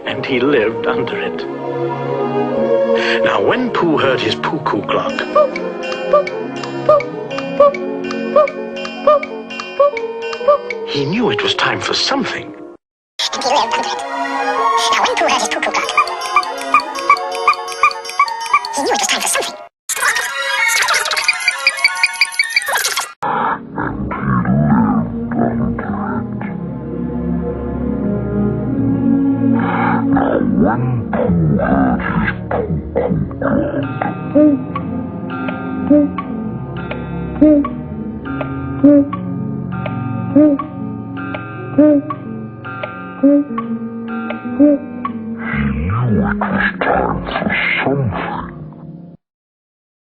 and he lived under it. Now, when Pooh heard his cuckoo clock, he knew it was time for something. And he lived under it. Now, when Pooh heard his cuckoo clock, he knew it was time for something.